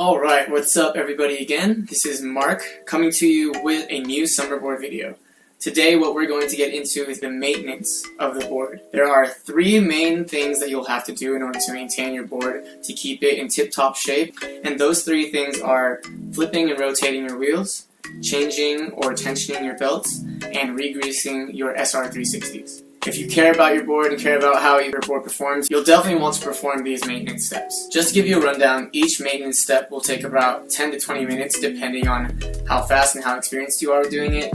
Alright, what's up everybody again? This is Mark coming to you with a new Summerboard video. Today what we're going to get into is the maintenance of the board. There are three main things that you'll have to do in order to maintain your board to keep it in tip-top shape, and those three things are flipping and rotating your wheels, changing or tensioning your belts, and re-greasing your SR360s. If you care about your board and care about how your board performs, you'll definitely want to perform these maintenance steps. Just to give you a rundown, each maintenance step will take about 10 to 20 minutes depending on how fast and how experienced you are doing it.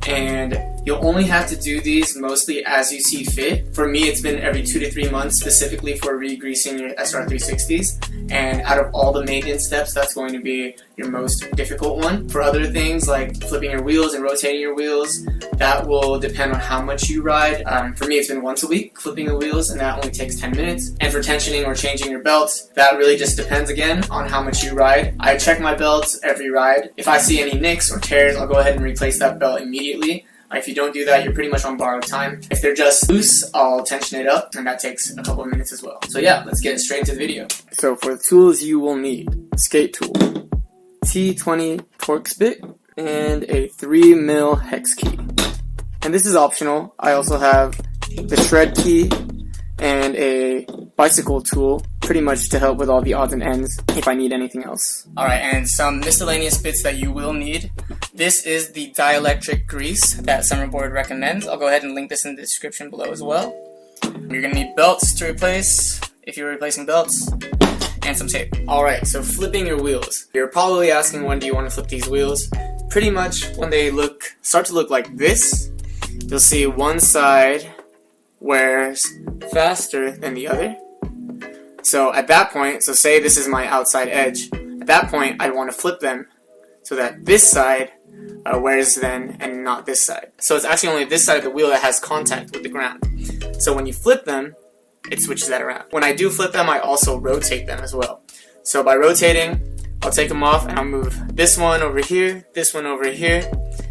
And you'll only have to do these mostly as you see fit. For me, it's been every 2 to 3 months specifically for re-greasing your SR360s. And out of all the maintenance steps, that's going to be your most difficult one. For other things like flipping your wheels and rotating your wheels, that will depend on how much you ride. For me, it's been once a week flipping the wheels, and that only takes 10 minutes. And for tensioning or changing your belts, that really just depends again on how much you ride. I check my belts every ride. If I see any nicks or tears, I'll go ahead and replace that belt immediately. If you don't do that, you're pretty much on borrowed time. If they're just loose, I'll tension it up, and that takes a couple of minutes as well. So yeah, let's get straight into the video. So for the tools you will need: skate tool, T20 torx bit, and a 3mm hex key. And this is optional. I also have the shred key and a bicycle tool, pretty much to help with all the odds and ends if I need anything else. Alright, and some miscellaneous bits that you will need. This is the dielectric grease that Summerboard recommends. I'll go ahead and link this in the description below as well. You're going to need belts to replace, if you're replacing belts, and some tape. Alright, so flipping your wheels. You're probably asking, when do you want to flip these wheels? Pretty much when they start to look like this. You'll see one side wears faster than the other. So at that point, so say this is my outside edge, at that point I'd want to flip them so that this side wears then and not this side. So it's actually only this side of the wheel that has contact with the ground. So when you flip them, it switches that around. When I do flip them, I also rotate them as well. So by rotating, I'll take them off and I'll move this one over here, this one over here,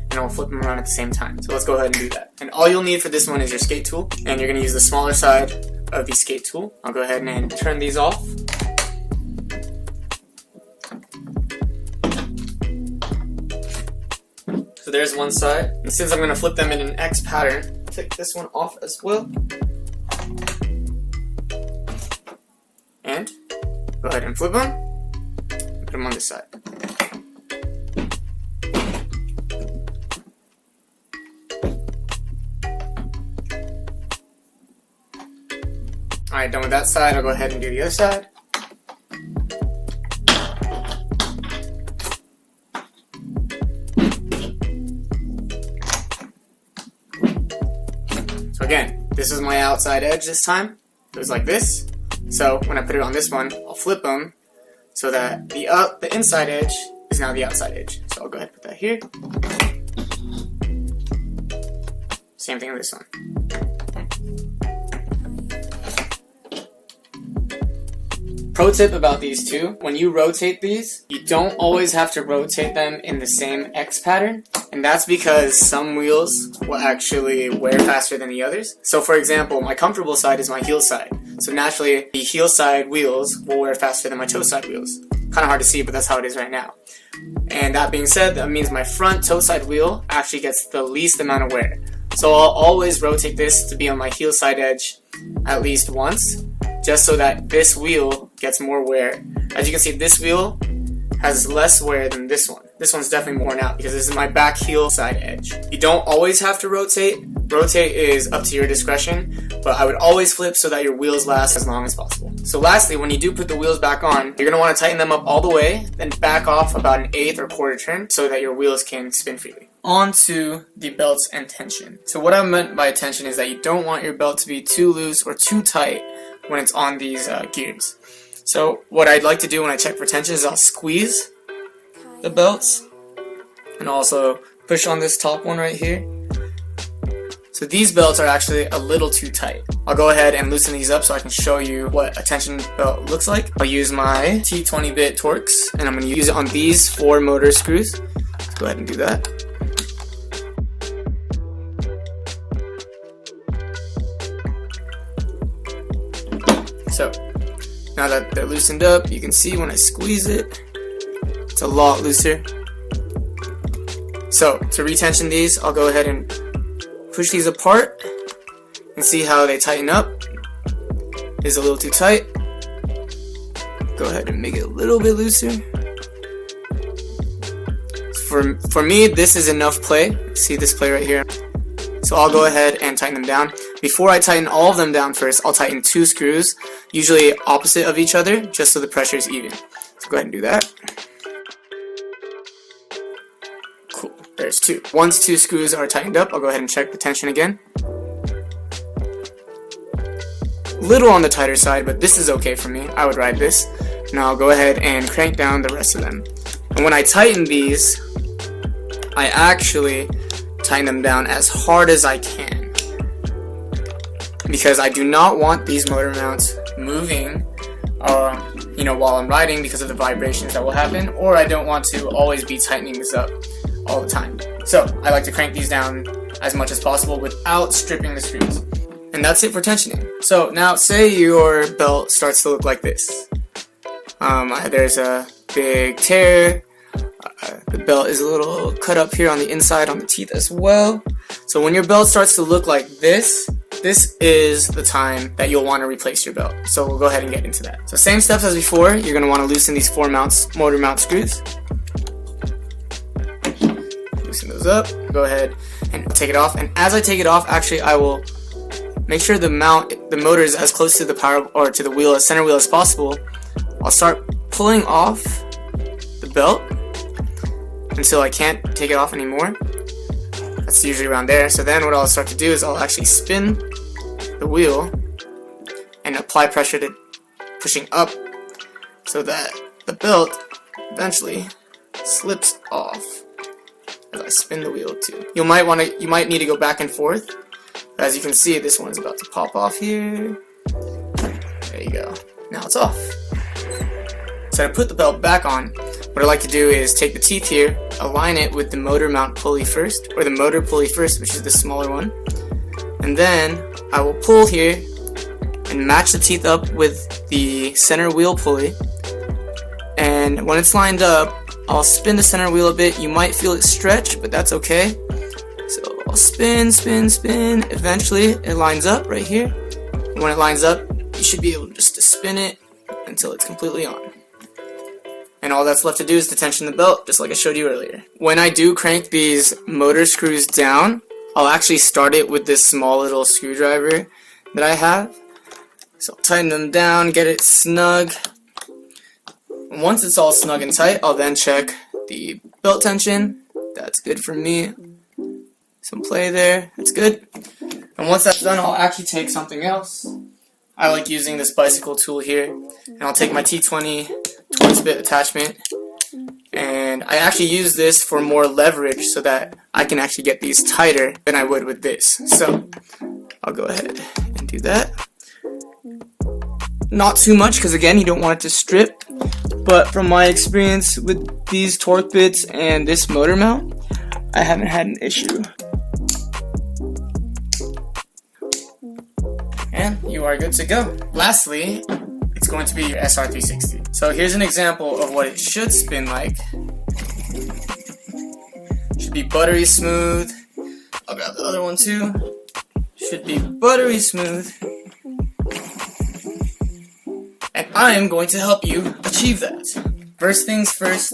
and I'll flip them around at the same time. So let's go ahead and do that. And all you'll need for this one is your skate tool, and you're going to use the smaller side of the skate tool. I'll go ahead and turn these off. So there's one side, and since I'm going to flip them in an X pattern, I'll take this one off as well. And go ahead and flip them, and put them on this side. Alright, done with that side, I'll go ahead and do the other side. So again, this is my outside edge this time. It was like this. So when I put it on this one, I'll flip them so that the inside edge is now the outside edge. So I'll go ahead and put that here. Same thing with this one. Pro tip about these two: when you rotate these, you don't always have to rotate them in the same X pattern, and that's because some wheels will actually wear faster than the others. So for example, my comfortable side is my heel side, so naturally the heel side wheels will wear faster than my toe side wheels. Kind of hard to see, but that's how it is right now. And that being said, that means my front toe side wheel actually gets the least amount of wear. So I'll always rotate this to be on my heel side edge at least once, just so that this wheel gets more wear. As you can see, this wheel has less wear than this one. This one's definitely worn out because this is my back heel side edge. You don't always have to rotate. Rotate is up to your discretion, but I would always flip so that your wheels last as long as possible. So lastly, when you do put the wheels back on, you're going to want to tighten them up all the way, then back off about an eighth or quarter turn so that your wheels can spin freely. On to the belts and tension. So what I meant by tension is that you don't want your belt to be too loose or too tight when it's on these gears. So what I'd like to do when I check for tension is I'll squeeze the belts and also push on this top one right here. So these belts are actually a little too tight. I'll go ahead and loosen these up so I can show you what a tension belt looks like. I'll use my T20 bit torx, and I'm going to use it on these 4 motor screws. Let's go ahead and do that. So now that they're loosened up, you can see when I squeeze it, It's a lot looser. So to retension these, I'll go ahead and push these apart and see how they tighten up. It's a little too tight. Go ahead and make it a little bit looser. For me, this is enough play. See this play right here? So I'll go ahead and tighten them down. Before I tighten all of them down first, I'll tighten 2 screws, usually opposite of each other, just so the pressure is even. So go ahead and do that. Cool, there's 2. Once 2 screws are tightened up, I'll go ahead and check the tension again. Little on the tighter side, but this is okay for me. I would ride this. Now I'll go ahead and crank down the rest of them. And when I tighten these, I actually tighten them down as hard as I can, because I do not want these motor mounts moving while I'm riding because of the vibrations that will happen, or I don't want to always be tightening this up all the time. So I like to crank these down as much as possible without stripping the screws. And that's it for tensioning. So now say your belt starts to look like this. There's a big tear. The belt is a little cut up here on the inside on the teeth as well. So when your belt starts to look like this is the time that you'll want to replace your belt. So we'll go ahead and get into that. So same steps as before, you're going to want to loosen these 4 motor mount screws. Loosen those up, go ahead and take it off. And as I take it off, actually I will make sure the motor is as close to the to the wheel, center wheel as possible. I'll start pulling off the belt until I can't take it off anymore. That's usually around there. So then what I'll start to do is I'll actually spin the wheel and apply pressure to pushing up so that the belt eventually slips off as I spin the wheel too. You might need to go back and forth. As you can see, this one's about to pop off here. There you go. Now it's off. So to put the belt back on, what I like to do is take the teeth here, align it with the motor mount pulley first, or the motor pulley first, which is the smaller one. And then I will pull here and match the teeth up with the center wheel pulley. And when it's lined up, I'll spin the center wheel a bit. You might feel it stretch, but that's okay. So I'll spin, spin, spin. Eventually it lines up right here. And when it lines up, you should be able just to spin it until it's completely on. And all that's left to do is to tension the belt, just like I showed you earlier. When I do crank these motor screws down, I'll actually start it with this small little screwdriver that I have. So I'll tighten them down, get it snug. And once it's all snug and tight, I'll then check the belt tension. That's good for me. Some play there, that's good. And once that's done, I'll actually take something else. I like using this bicycle tool here, and I'll take my T20 torx bit attachment, and I actually use this for more leverage so that I can actually get these tighter than I would with this. So I'll go ahead and do that. Not too much, because again, you don't want it to strip, but from my experience with these torque bits and this motor mount, I haven't had an issue. And you are good to go. Lastly, it's going to be your SR360. So here's an example of what it should spin like. Should be buttery smooth. I'll grab the other one too. Should be buttery smooth. And I am going to help you achieve that. First things first,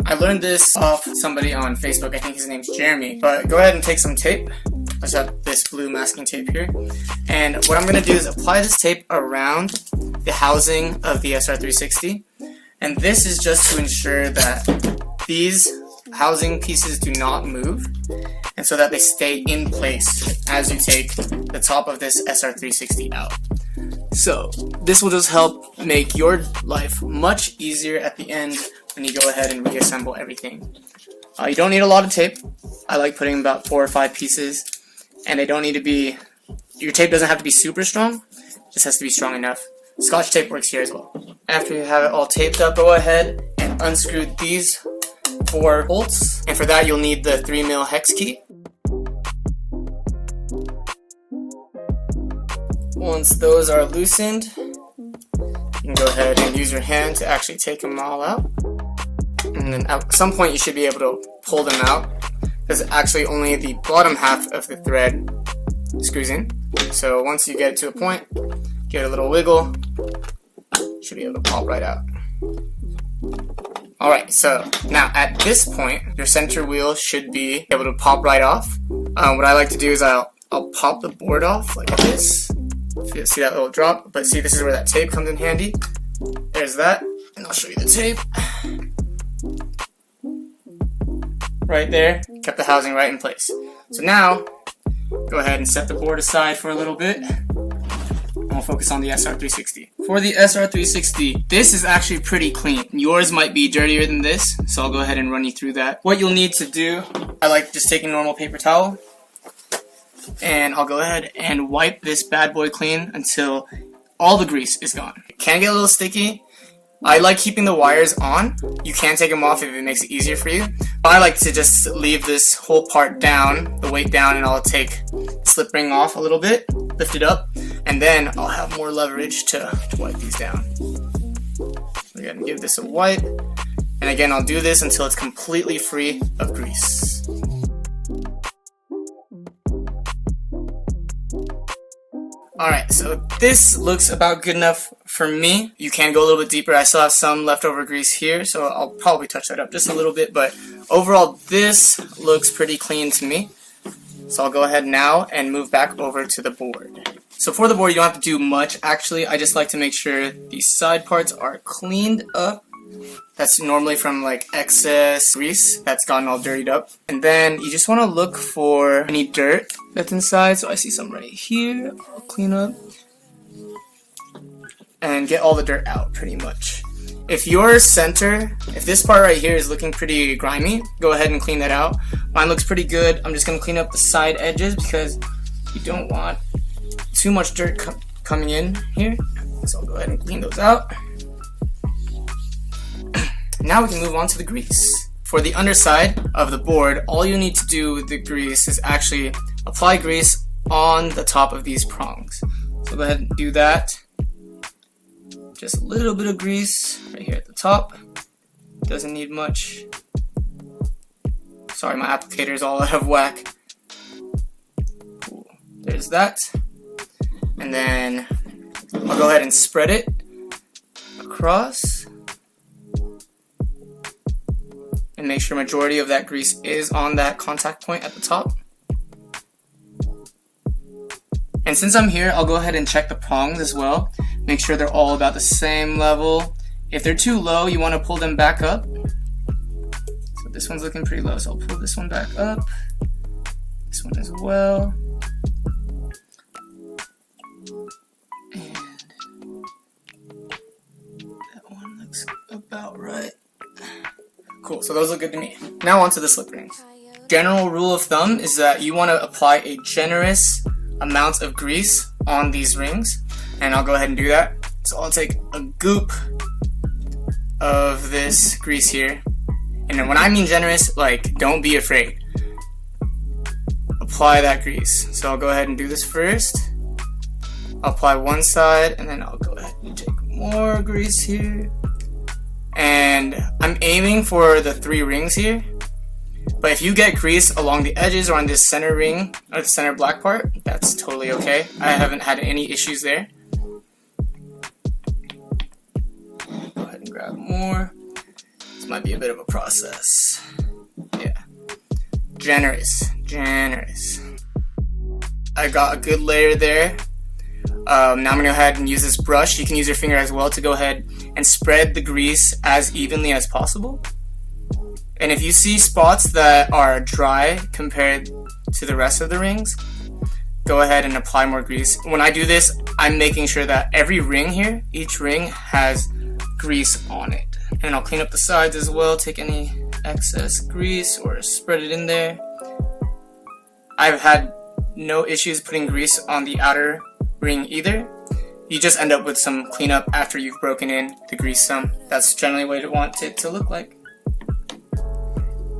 I learned this off somebody on Facebook. I think his name's Jeremy. But go ahead and take some tape. I just have this blue masking tape here. And what I'm going to do is apply this tape around the housing of the SR360. And this is just to ensure that these housing pieces do not move, and so that they stay in place as you take the top of this SR360 out. So this will just help make your life much easier at the end when you go ahead and reassemble everything. You don't need a lot of tape. I like putting about 4 or 5 pieces, and they don't need to be, your tape doesn't have to be super strong, it just has to be strong enough. Scotch tape works here as well. After you have it all taped up, go ahead and unscrew these 4 bolts, and for that you'll need the 3mm hex key. Once those are loosened, you can go ahead and use your hand to actually take them all out. and then at some point you should be able to pull them out, because actually only the bottom half of the thread screws in. So once you get to a point, give it a little wiggle, you should be able to pop right out. Alright, so now at this point, your center wheel should be able to pop right off. What I like to do is I'll pop the board off like this. See that little drop? But see, this is where that tape comes in handy. There's that, and I'll show you the tape. Right there, kept the housing right in place. So now, go ahead and set the board aside for a little bit. And we'll focus on the SR360. For the SR360, this is actually pretty clean. Yours might be dirtier than this, so I'll go ahead and run you through that. What you'll need to do, I like just taking a normal paper towel, and I'll go ahead and wipe this bad boy clean until all the grease is gone. It can get a little sticky. I like keeping the wires on. You can take them off if it makes it easier for you. But I like to just leave this whole part down, the weight down, and I'll take the slip ring off a little bit, lift it up, and then I'll have more leverage to wipe these down. Again, give this a wipe, and again I'll do this until it's completely free of grease. Alright, so this looks about good enough for me. You can go a little bit deeper. I still have some leftover grease here, so I'll probably touch that up just a little bit, but overall this looks pretty clean to me. So I'll go ahead now and move back over to the board. So for the board, you don't have to do much. Actually, I just like to make sure these side parts are cleaned up. That's normally from like excess grease that's gotten all dirtied up. And then you just want to look for any dirt that's inside. So I see some right here. I'll clean up and get all the dirt out pretty much. If your center, if this part right here is looking pretty grimy, go ahead and clean that out. Mine looks pretty good. I'm just going to clean up the side edges because you don't want too much dirt coming in here. So I'll go ahead and clean those out. Now we can move on to the grease. For the underside of the board, all you need to do with the grease is actually apply grease on the top of these prongs. So go ahead and do that. Just a little bit of grease right here at the top. Doesn't need much. Sorry, my applicator is all out of whack. Cool. There's that. And then I'll go ahead and spread it across. And make sure majority of that grease is on that contact point at the top. And since I'm here, I'll go ahead and check the prongs as well. Make sure they're all about the same level. If they're too low, you want to pull them back up. So this one's looking pretty low, so I'll pull this one back up. This one as well. And that one looks about right. Cool, so those look good to me. Now onto the slip rings. General rule of thumb is that you want to apply a generous amount of grease on these rings, and I'll go ahead and do that. So I'll take a goop of this grease here, and then when I mean generous, like, don't be afraid. Apply that grease. So I'll go ahead and do this first. I'll apply one side, and then I'll go ahead and take more grease here. And I'm aiming for the 3 rings here, but if you get grease along the edges or on this center ring or the center black part, that's totally okay. I haven't had any issues there. Go ahead and grab more. This might be a bit of a process. Yeah. Generous. I got a good layer there. Now I'm going to go ahead and use this brush. You can use your finger as well to go ahead and spread the grease as evenly as possible. And if you see spots that are dry compared to the rest of the rings, go ahead and apply more grease. When I do this, I'm making sure that every ring here, each ring has grease on it. And I'll clean up the sides as well, take any excess grease or spread it in there. I've had no issues putting grease on the outer ring either. You just end up with some cleanup after you've broken in the grease some. That's generally what you want it to look like.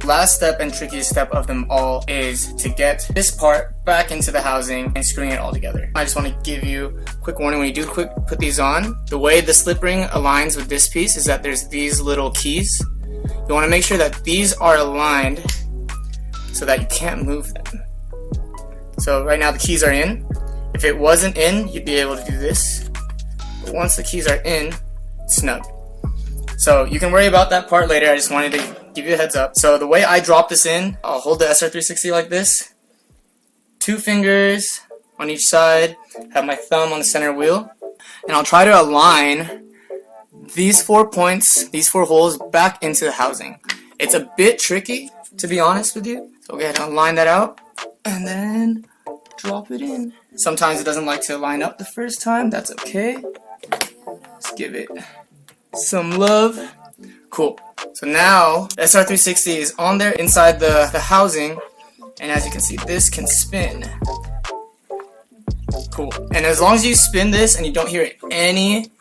Last step and trickiest step of them all is to get this part back into the housing and screwing it all together. I just want to give you a quick warning when you do put these on. The way the slip ring aligns with this piece is that there's these little keys. You You want to make sure that these are aligned so that you can't move them. So right now the keys are in. If it wasn't in, you'd be able to do this. But once the keys are in, it's snug. So you can worry about that part later. I just wanted to give you a heads up. So the way I drop this in, I'll hold the SR360 like this. 2 fingers on each side, have my thumb on the center wheel, and I'll try to align these 4 points, these 4 holes back into the housing. It's a bit tricky, to be honest with you. So go ahead and line that out, and then drop it in. Sometimes it doesn't like to line up the first time. That's okay. Let's give it some love. Cool. So now the SR360 is on there inside the housing, and as you can see, this can spin. Cool. And as long as you spin this and you don't hear any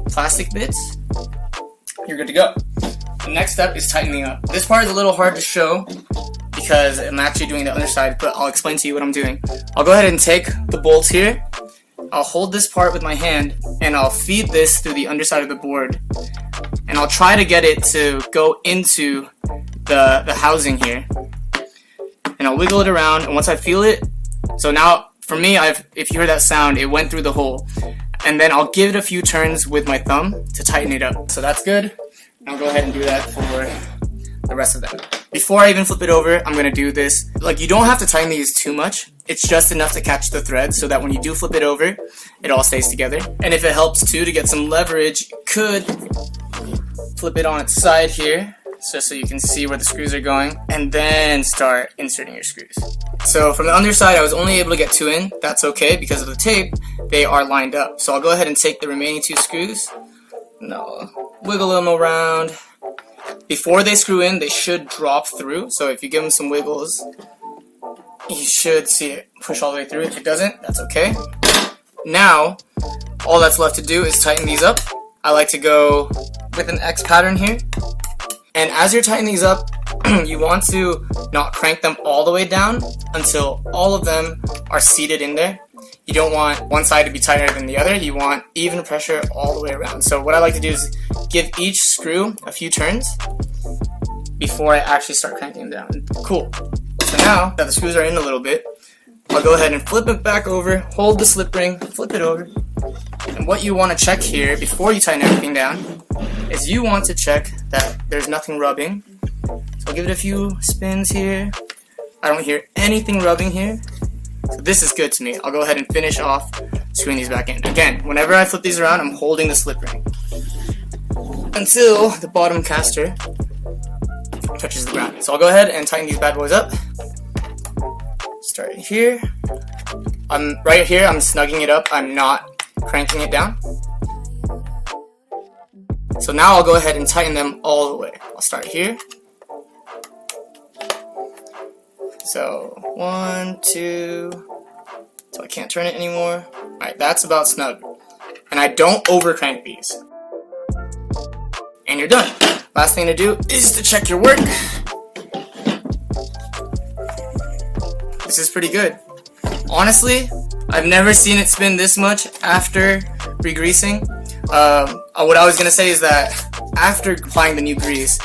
plastic bits, you're good to go. The next step is tightening up. This part is a little hard to show because I'm actually doing the underside, but I'll explain to you what I'm doing. I'll go ahead and take the bolts here. I'll hold this part with my hand and I'll feed this through the underside of the board. And I'll try to get it to go into the housing here. And I'll wiggle it around, and once I feel it, so now for me, if you hear that sound, it went through the hole. And then I'll give it a few turns with my thumb to tighten it up. So that's good. I'll go ahead and do that for the rest of them. Before I even flip it over, I'm gonna do this. Like, you don't have to tighten these too much. It's just enough to catch the thread so that when you do flip it over, it all stays together. And if it helps too to get some leverage, you could flip it on its side here, just so you can see where the screws are going, and then start inserting your screws. So from the underside, I was only able to get 2 in. That's okay, because of the tape, they are lined up. So I'll go ahead and take the remaining 2 screws, and I'll wiggle them around. Before they screw in, they should drop through, so if you give them some wiggles, you should see it push all the way through. If it doesn't, that's okay. Now, all that's left to do is tighten these up. I like to go with an X pattern here. And as you're tightening these up, you want to not crank them all the way down until all of them are seated in there. You don't want one side to be tighter than the other. You want even pressure all the way around. So what I like to do is give each screw a few turns before I actually start cranking them down. Cool. So now that the screws are in a little bit, I'll go ahead and flip it back over, hold the slip ring, flip it over. And what you want to check here before you tighten everything down is you want to check that there's nothing rubbing. So I'll give it a few spins here. I don't hear anything rubbing here. So this is good to me. I'll go ahead and finish off screwing these back in. Again, whenever I flip these around, I'm holding the slip ring until the bottom caster touches the ground. So I'll go ahead and tighten these bad boys up. Start here. Right here, I'm snugging it up. I'm not cranking it down. So now I'll go ahead and tighten them all the way. I'll start here. So 1, 2, so I can't turn it anymore. Alright, that's about snug. And I don't over crank these. And you're done. Last thing to do is to check your work. This is pretty good. Honestly, I've never seen it spin this much after re-greasing. What I was going to say is that after applying the new grease,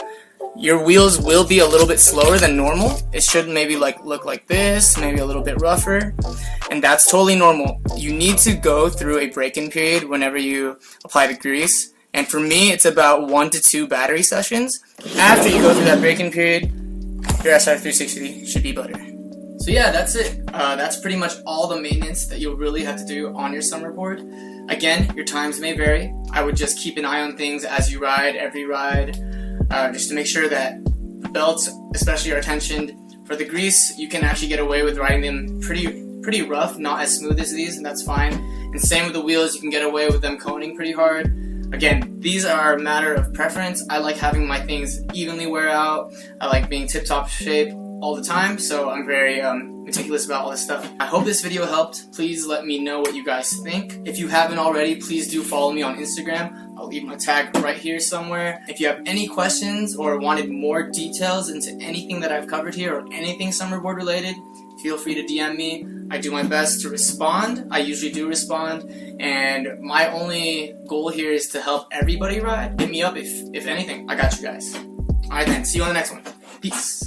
your wheels will be a little bit slower than normal. It should maybe look like this, maybe a little bit rougher, and that's totally normal. You need to go through a break-in period whenever you apply the grease, and for me, it's about 1 to 2 battery sessions. After you go through that break-in period, your SR360 should be butter. So yeah, that's it. That's pretty much all the maintenance that you'll really have to do on your Summerboard. Again, your times may vary. I would just keep an eye on things as you ride, every ride, just to make sure that the belts especially are tensioned. For the grease, you can actually get away with riding them pretty rough, not as smooth as these, and that's fine. And same with the wheels, you can get away with them coning pretty hard. Again, these are a matter of preference. I like having my things evenly wear out. I like being tip-top shape all the time, so I'm very meticulous about all this stuff. I hope this video helped. Please let me know what you guys think. If you haven't already, please do follow me on Instagram. I'll leave my tag right here somewhere. If you have any questions or wanted more details into anything that I've covered here or anything Summerboard related, feel free to DM me. I do my best to respond. I usually do respond, and my only goal here is to help everybody ride. Hit me up if anything. I got you guys. Alright then, see you on the next one. Peace.